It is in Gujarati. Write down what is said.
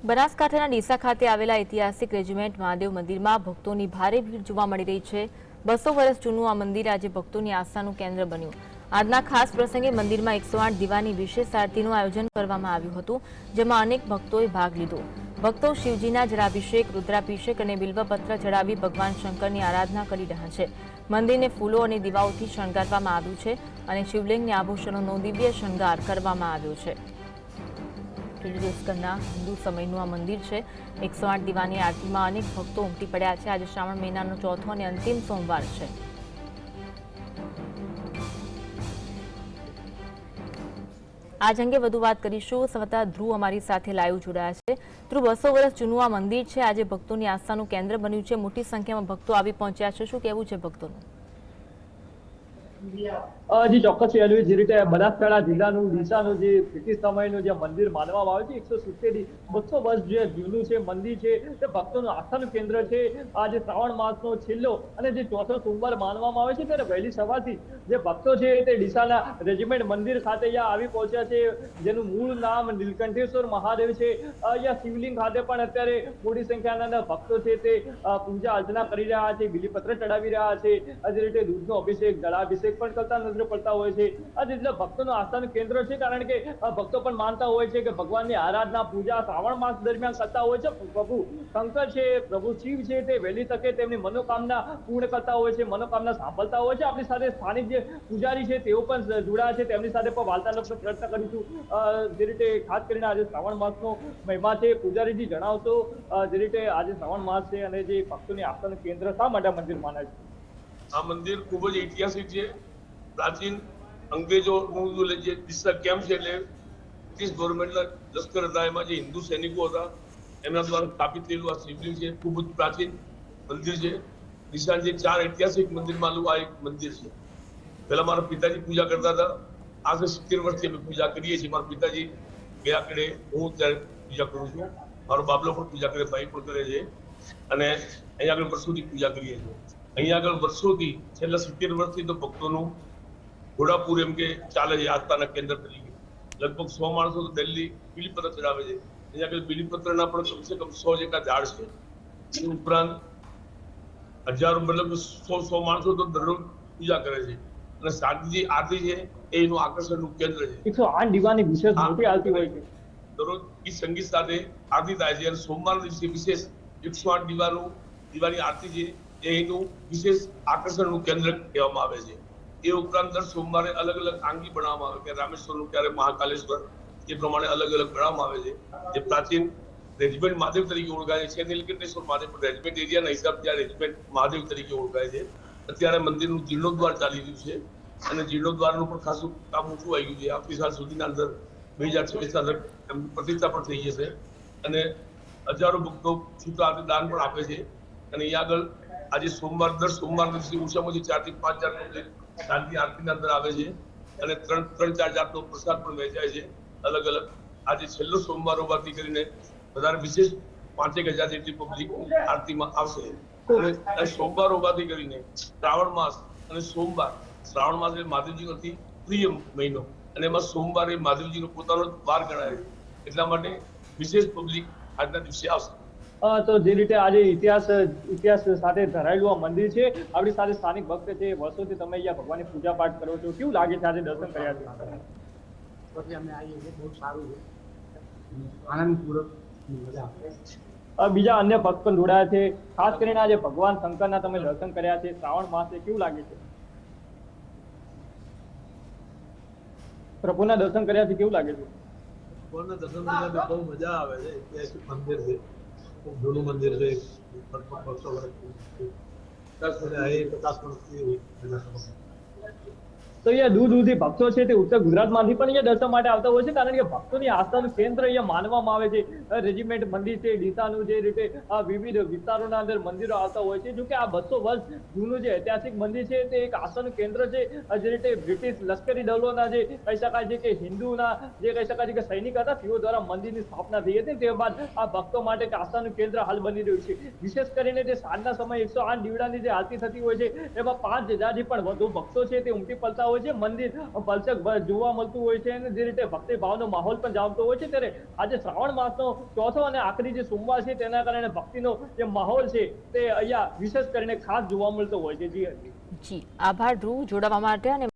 બનાસકાંઠાના ડીસા ખાતે આવેલા ઐતિહાસિક રેજિમેન્ટ મહાદેવ મંદિરમાં ભક્તોની ભારે ભીડ જોવા મળી રહી છે। 200 વર્ષ જૂનું આ મંદિર આજે ભક્તોની આસ્થાનું કેન્દ્ર બન્યું। આજના ખાસ પ્રસંગે મંદિરમાં 108 દીવાની વિશેષ આરતીનું આયોજન કરવામાં આવ્યું હતું, જેમાં અનેક ભક્તોએ ભાગ લીધો। ભક્તો શિવજીના જળાભિષેક, રુદ્રાભિષેક અને બિલ્વપત્ર ચડાવી ભગવાન શંકરની આરાધના કરી રહ્યા છે। મંદિરને ફૂલો અને દીવાઓથી શણગારવામાં આવ્યું છે અને શિવલિંગને આભૂષણોનો દિવ્ય શણગાર કરવામાં આવ્યો છે। હિન્દુ સમયનું આ મંદિર છે। 108 દીવાની આરતીમાં અનેક ભક્તો ઉમટી પડ્યા છે। આજે શ્રાવણ મહિનાનો ચોથો અને અંતિમ સોમવાર છે। આજ અંગે વધુ વાત કરીશું। સંવાદદાતા ધ્રુવ અમારી સાથે લાઈવ જોડાયા છે। ધ્રુવ, 200 વર્ષ જૂનું આ મંદિર છે, આજે ભક્તોની આસ્થાનું કેન્દ્ર બન્યું છે। મોટી સંખ્યામાં ભક્તો આવી પહોંચ્યા છે, શું કહેવું છે ભક્તોનું? જી ચોક્કસ જે રીતે બનાસકાંઠા જિલ્લાનું ડીસાનું જે બ્રિટિશ સમયનું જે મંદિર માનવામાં આવે છે, 170 200 વર્ષ જે જૂનું છે મંદિર છે, તે ભક્તોનું આસ્થાનું કેન્દ્ર છે। આજે શ્રાવણ માસનો છેલ્લો અને જે ચોથો સોમવાર માનવામાં આવે છે, ત્યારે વહેલી સવારથી જે ભક્તો છે તે ડીસાના રેજિમેન્ટ મંદિર ખાતે અહીંયા આવી પહોંચ્યા છે, જેનું મૂળ નામ નીલકંઠેશ્વર મહાદેવ છે। અહીંયા શિવલિંગ ખાતે પણ અત્યારે મોટી સંખ્યાના ભક્તો છે તે પૂજા અર્ચના કરી રહ્યા છે, બિલીપત્ર ચડાવી રહ્યા છે। આજે રીતે દૂધનો અભિષેક, જળાભિષેક પણ કરતા નજરે પડતા હોય છે। આ એટલે ભક્તોનું આસ્થાનું કેન્દ્ર છે, કારણ કે ભક્તો પણ માનતા હોય છે કે ભગવાનની આરાધના પૂજા શ્રાવણ માસ દરમિયાન કરતા હોય છે। પ્રભુ શંકર છે, પ્રભુ શિવ છે, તે વહેલી તકે તેમની મનોકામના પૂર્ણ કરતા હોય છે, મનોકામના સાંભળતા હોય છે। આપણી સાથે સ્થાનિક જે પૂજારી છે તેઓ પણ જોડાયા છે, તેમની સાથે પણ વાર્તાલાપનો પ્રયત્ન કરીશું। જે રીતે ખાસ કરીને આજે શ્રાવણ માસનો મહિમા છે, પૂજારીજી જણાવશો જે રીતે આજે શ્રાવણ માસ છે અને જે ભક્તોની આસ્થાનું કેન્દ્ર શા માટે મંદિર માને છે? આ મંદિર ખૂબ જ ઐતિહાસિક છે। પ્રાચીન અંગ્રેજોનું જે ડીસા કેમ્પ છે, એટલે બ્રિટિશ ગવર્મેન્ટના લશ્કર હતા, એમાં જે હિન્દુ સૈનિકો હતા એમના દ્વારા સ્થાપિત થયેલું આ શિવલિંગ છે। ખૂબ જ પ્રાચીન મંદિર છે। ડીસાના જે 4 ઐતિહાસિક મંદિરમાંનું આ એક મંદિર છે। પહેલા મારા પિતાજી પૂજા કરતા હતા, આજે 70 વર્ષથી અમે પૂજા કરીએ છીએ। મારા પિતાજી ગયા કરે, હું ત્યારે પૂજા કરું છું, મારો બાબલો પણ પૂજા કરે, ભાઈ પણ કરે છે, અને અહીંયા આગળ વર્ષોથી પૂજા કરીએ છીએ। અહીંયા આગળ વર્ષોથી છેલ્લા 70 વર્ષથી તો ભક્તોનું ઘોડાપુર એમ કે ચાલે છે આસ્થાના કેન્દ્ર તરીકે। લગભગ 100 માણસો તો દિલ્હી બિલીપત્ર ચડાવે છે। અહીંયા આગળ બિલીપત્રના પણ કમસે કમ 100 જેટલા ઝાડ છે। એ ઉપરાંત હજારો મતલબ 100 માણસો તો દરરોજ પૂજા કરે છે, અને સાંજની આરતી છે એ એનું આકર્ષણનું કેન્દ્ર છે। 108 દીવાની વિશેષ મોટી આરતી હોય છે, દરરોજ ગીત સંગીત સાથે આરતી થાય છે, અને સોમવારના દિવસે વિશેષ 108 દીવાની આરતી છે એ એનું વિશેષ આકર્ષણનું કેન્દ્ર કહેવામાં આવે છે। એ ઉપરાંત દર સોમવારે અલગ અલગ આંગી બનાવવામાં આવે, કે રામેશ્વરનું, ક્યારે મહાકાલેશ્વર, એ પ્રમાણે અલગ અલગ બનાવવામાં આવે છે। જે પ્રાચીન રેજિમેન્ટ મહાદેવ તરીકે ઓળખાય છે, નીલકંઠેશ્વર મહાદેવ રેજિમેન્ટ એરિયાના હિસાબથી આ રેજિમેન્ટ મહાદેવ તરીકે ઓળખાય છે। અત્યારે મંદિરનું જીર્ણોદ્વાર ચાલી રહ્યું છે, અને જીર્ણોદ્વારનું પણ ખાસું કામ ઊંચું આવી ગયું છે। આવતી સાલ સુધીના અંદર 2026ના અંદર એમની પ્રતિષ્ઠા પણ થઈ જશે, અને હજારો ભક્તો છૂટા દાન પણ આપે છે। અને અહીંયા આગળ આજે દર સોમવાર દિવસે ઓછામાં ઓછી 4 થી 5 હજાર શાંતિ આરતીના અંદર આવે છે, અને 3-4 જાતનો પ્રસાદ પણ વહેંચાય છે અલગ અલગ। આજે છેલ્લો સોમવાર હોવાથી કરીને વધારે વિશેષ 5-1000 જેટલી પબ્લિક આરતીમાં આવશે। અને સોમવાર હોવાથી કરીને શ્રાવણ માસ અને સોમવાર, શ્રાવણ માસ એટલે મહાદેવજીનો અતિ પ્રિય મહિનો, અને એમાં સોમવાર એ મહાદેવજીનો પોતાનો વાર ગણાય છે, એટલા માટે વિશેષ પબ્લિક આજના દિવસે આવશે। તો જે રીતે આજે ઇતિહાસ સાથે ધરાયેલું આ મંદિર છે, આપણી સાથે સ્થાનિક ભક્ત છે, વર્ષોથી તમે અહીંયા ભગવાનની પૂજા પાઠ કરો છો, કેવું લાગે છે આજે દર્શન કર્યા છે? અમે આવીએ છીએ, બહુ સારું છે, આનંદપૂર્વક મજા આવે। બીજા અન્ય ભક્ત પણ જોડાયા છે, ખાસ કરીને આજે ભગવાન શંકરના તમે દર્શન કર્યા છે શ્રાવણ માસે, કેવું લાગે છે? પ્રભુના દર્શન કર્યા છે, કેવું લાગે છે? ભગવાનના દર્શન કરવા બહુ મજા આવે છે। ઐતિહાસિક મંદિર છે, ખૂબ જૂનું મંદિર છે, 200 વર્ષથી 50 વર્ષથી। તો અહીંયા દૂર દૂરથી ભક્તો છે તે ઉત્તર ગુજરાતમાંથી પણ અહીંયા દર્શન માટે આવતા હોય છે, કારણ કે ભક્તોની આસ્થાનું કેન્દ્ર અહીંયા માનવામાં આવે છે। રેજિમેન્ટ મંદિર છે ડીસાનું, જે રીતે વિવિધ વિસ્તારોના અંદર મંદિરો આવતા હોય છે। જોકે આ 200 વર્ષ જૂનું જે ઐતિહાસિક મંદિર છે તે એક આસ્થાનું કેન્દ્ર છે। જે રીતે બ્રિટિશ લશ્કરી દળોના જે કહી શકાય છે કે હિન્દુના જે કહી શકાય છે કે સૈનિક હતા, તેઓ દ્વારા મંદિરની સ્થાપના થઈ હતી। તે બાદ આ ભક્તો માટે એક આસ્થાનું કેન્દ્ર હાલ બની રહ્યું છે। વિશેષ કરીને જે સાંજના સમયે 108 દીવડાની જે આરતી થતી હોય છે, એમાં 5000થી પણ વધુ ભક્તો છે તે ઉમટી પડતા હોય છે મંદિર પલચક જોવા મળતું હોય છે અને જે રીતે ભક્તિ ભાવનો માહોલ પણ જામતો હોય છે, ત્યારે આજે શ્રાવણ માસનો ચોથો અને આખરી જે સોમવાર છે તેના કારણે ભક્તિનો જે માહોલ છે તે અહીંયા વિશેષ કરીને ખાસ જોવા મળતો હોય છે. જી જી, આભાર ધ્રુવ જોડાવા માટે. અને